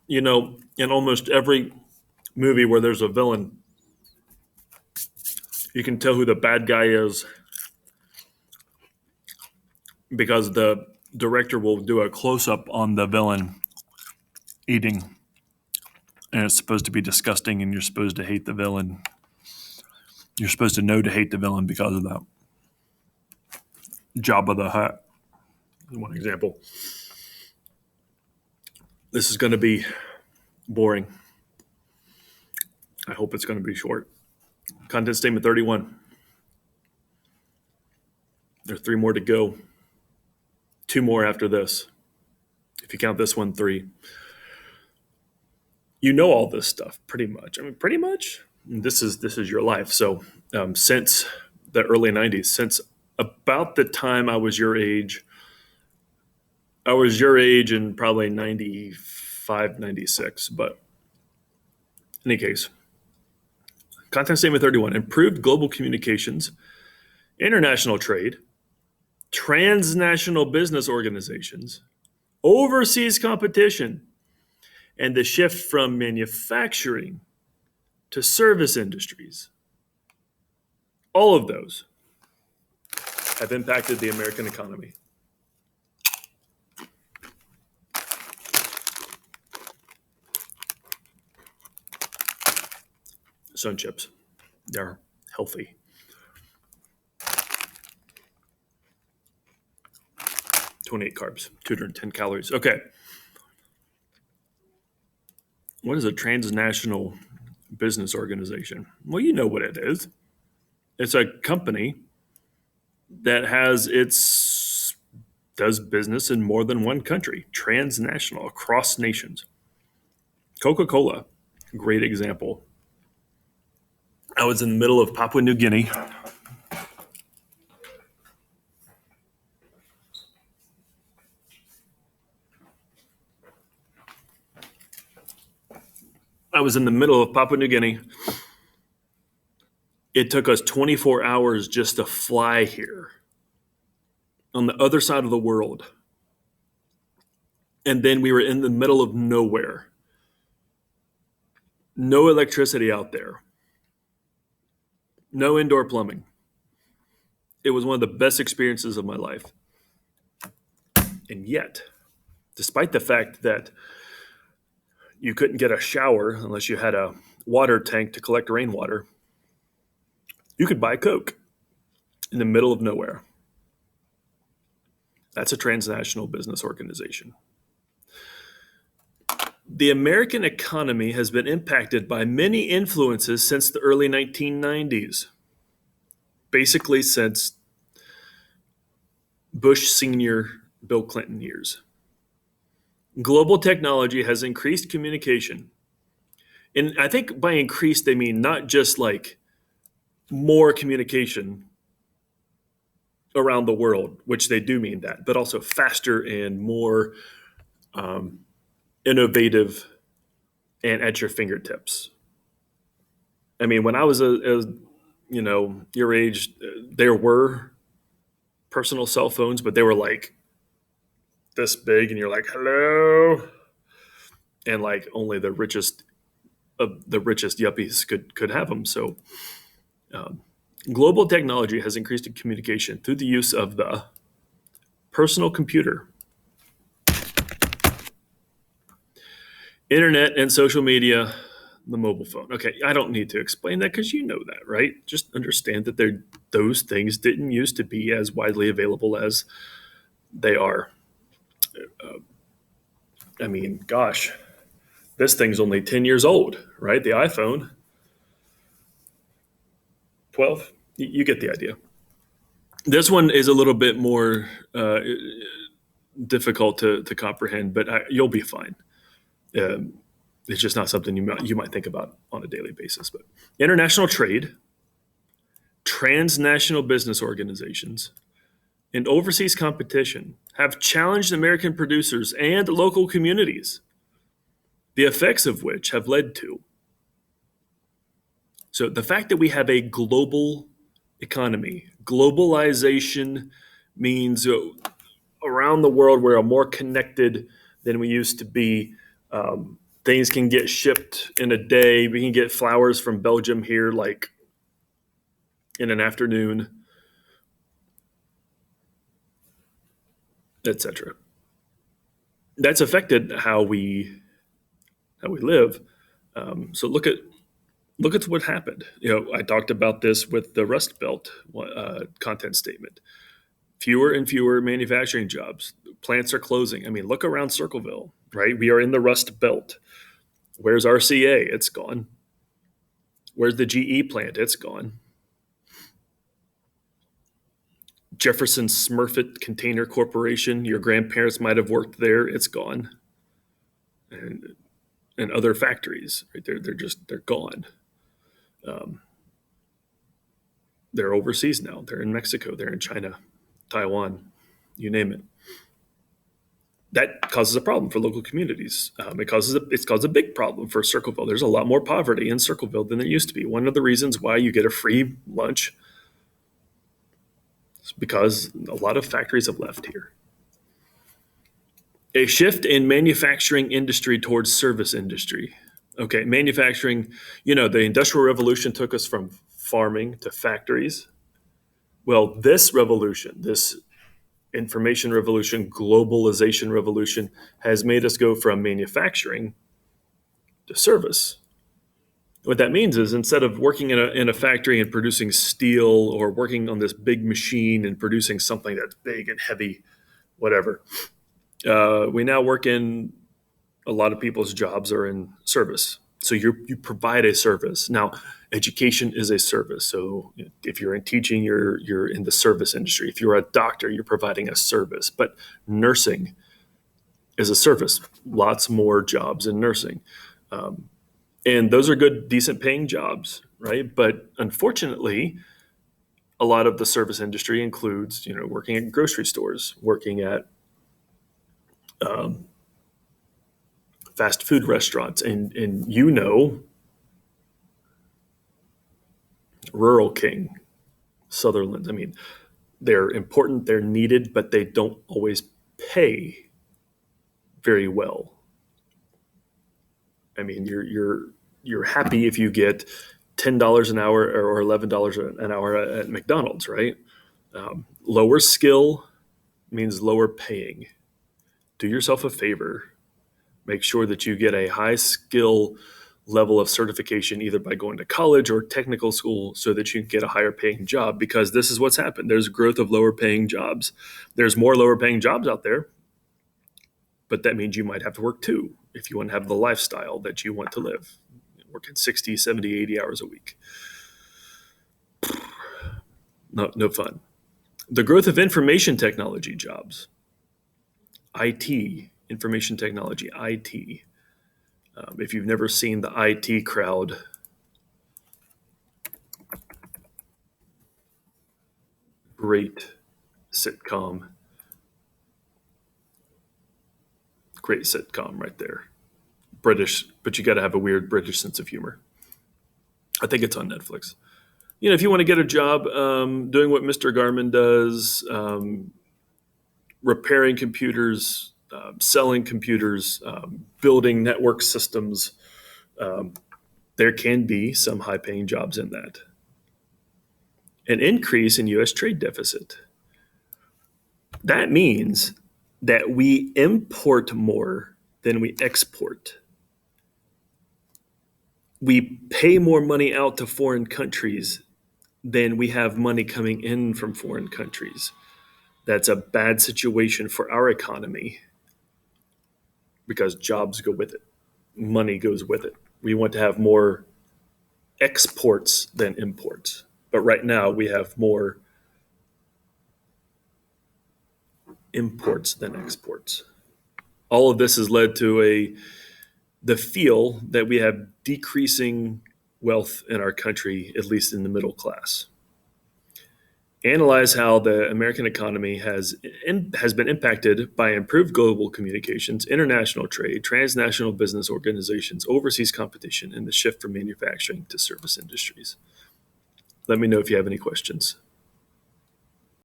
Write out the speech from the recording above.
In almost every movie where there's a villain, you can tell who the bad guy is because the director will do a close up on the villain eating, and it's supposed to be disgusting, and you're supposed to hate the villain. You're supposed to know to hate the villain because of that. Jabba the Hutt, one example. This is going to be boring. I hope it's going to be short. Content statement 31. There are 3 more to go. 2 more after this. If you count this one, 3. You know all this stuff pretty much. I mean, pretty much. This is your life. So since the early 90s, since about the time I was your age in probably 95, 96. But in any case, content statement 31, improved global communications, international trade, transnational business organizations, overseas competition, and the shift from manufacturing to service industries. All of those have impacted the American economy. Sun chips, they're healthy. 28 carbs, 210 calories. Okay. What is a transnational business organization? Well, you know what it is. It's a company that does business in more than one country, transnational, across nations. Coca-Cola, great example. I was in the middle of Papua New Guinea. It took us 24 hours just to fly here on the other side of the world. And then we were in the middle of nowhere. No electricity out there. No indoor plumbing. It was one of the best experiences of my life. And yet, despite the fact that you couldn't get a shower unless you had a water tank to collect rainwater, you could buy Coke in the middle of nowhere. That's a transnational business organization. The American economy has been impacted by many influences since the early 1990s, basically since Bush Sr., Bill Clinton years. Global technology has increased communication. And I think by increased, they mean not just like more communication around the world, which they do mean that, but also faster and more innovative and at your fingertips. I mean, when I was your age, there were personal cell phones, but they were like this big, and you're like, hello, and like only the richest of the richest yuppies could have them. So, global technology has increased in communication through the use of the personal computer, internet, and social media, the mobile phone. Okay, I don't need to explain that because you know that, right? Just understand that those things didn't used to be as widely available as they are. I mean, gosh, this thing's only 10 years old, right? The iPhone. 12? You get the idea. This one is a little bit more difficult to comprehend, but you'll be fine. It's just not something you might think about on a daily basis. But international trade, transnational business organizations, and overseas competition have challenged American producers and local communities, the effects of which have led to. So the fact that we have a global economy, globalization means around the world we're more connected than we used to be. Things can get shipped in a day. We can get flowers from Belgium here like in an afternoon, etc. That's affected how we live. So look at what happened. I talked about this with the Rust Belt content statement. Fewer and fewer manufacturing jobs. Plants are closing. I mean, look around Circleville, right? We are in the Rust Belt. Where's RCA? It's gone. Where's the GE plant? It's gone. Jefferson Smurfit Container Corporation. Your grandparents might have worked there. It's gone. And other factories, right? They're gone. Um, they're overseas now. They're in Mexico. They're in China, Taiwan, you name it. That causes a problem for local communities. It's caused a big problem for Circleville. There's a lot more poverty in Circleville than there used to be. One of the reasons why you get a free lunch is because a lot of factories have left here. A shift in manufacturing industry towards service industry. Okay, manufacturing, the Industrial Revolution took us from farming to factories. Well, this revolution, this information revolution, globalization revolution, has made us go from manufacturing to service. What that means is instead of working in a factory and producing steel or working on this big machine and producing something that's big and heavy, whatever, we now work in a lot of people's jobs are in service. So you provide a service. Now, education is a service. So if you're in teaching, you're in the service industry. If you're a doctor, you're providing a service. But nursing is a service. Lots more jobs in nursing. And those are good, decent paying jobs, right? But unfortunately, a lot of the service industry includes, working at grocery stores, working at fast food restaurants, and Rural King, Sutherland. I mean, they're important, they're needed, but they don't always pay very well. I mean, you're happy if you get $10 an hour or $11 an hour at McDonald's, right? Lower skill means lower paying. Do yourself a favor. Make sure that you get a high skill level of certification, either by going to college or technical school, so that you can get a higher paying job, because this is what's happened. There's growth of lower paying jobs. There's more lower paying jobs out there, but that means you might have to work too if you want to have the lifestyle that you want to live. Working 60, 70, 80 hours a week. No fun. The growth of information technology jobs. IT, information technology, IT. If you've never seen the IT Crowd, great sitcom. Great sitcom right there. British, but you got to have a weird British sense of humor. I think it's on Netflix. If you want to get a job doing what Mr. Garmin does, repairing computers, selling computers, building network systems, there can be some high paying jobs in that. An increase in U.S. trade deficit. That means that we import more than we export. We pay more money out to foreign countries than we have money coming in from foreign countries. That's a bad situation for our economy because jobs go with it. Money goes with it. We want to have more exports than imports. But right now we have more imports than exports. All of this has led to the feel that we have decreasing wealth in our country, at least in the middle class. Analyze how the American economy has been impacted by improved global communications, international trade, transnational business organizations, overseas competition, and the shift from manufacturing to service industries. Let me know if you have any questions.